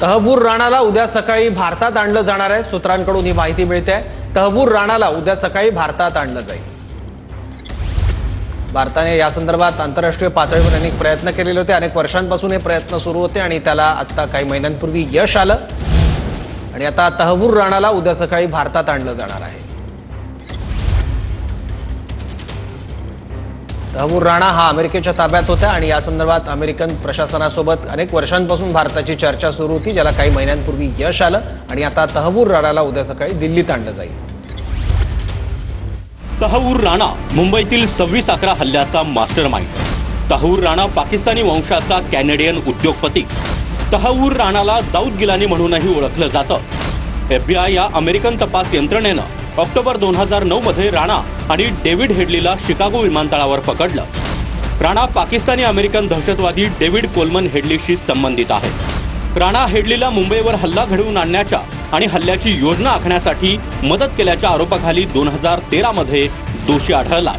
तहबूर राणाला उद्या सकाळी भारतात आणलं जाणार आहे। सूत्रांकडून ही माहिती मिळते आहे। तहबूर राणाला उद्या सकाळी भारतात आणलं जाईल। भारताने या संदर्भात आंतरराष्ट्रीय पातळीवर अनेक प्रयत्न केलेले होते। अनेक वर्षांपासून हे प्रयत्न सुरू होते आणि त्याला आता काही महिन्यांपूर्वी यश आलं आणि आता तहबूर राणाला उद्या सकाळी भारतात आणलं जाणार आहे। तहबूर राणा हा अमेरिकेच्या ताब्यात होता आणि या संदर्भात अमेरिकन प्रशासनासोबत अनेक वर्षांपासून भारताची चर्चा सुरू होती, ज्याला काही महिन्यांपूर्वी यश आलं आणि आता तहबूर राणाला उद्या सकाळी दिल्लीत आणलं जाईल। तहबूर राणा मुंबईतील 26/11 हल्ल्याचा मास्टरमाइंड। तहबूर राणा पाकिस्तानी वंशाचा कॅनेडियन उद्योगपती। तहबूर राणाला दाऊद गिलानी म्हणूनही ओळखलं जातं। FBI या अमेरिकन तपास यंत्रणेनं ऑक्टोबर 2009 मध्ये राणा आणि डेव्हिड हेडलीला शिकागो विमानतळावर पकडलं। राणा पाकिस्तानी अमेरिकन दहशतवादी डेव्हिड कोलमन हेडलीशी संबंधित आहे। राणा हेडलीला मुंबईवर हल्ला घडवून आणण्याच्या आणि हल्ल्याची योजना आखण्यासाठी मदत केल्याच्या आरोपाखाली 2013 मध्ये दोषी आढळला।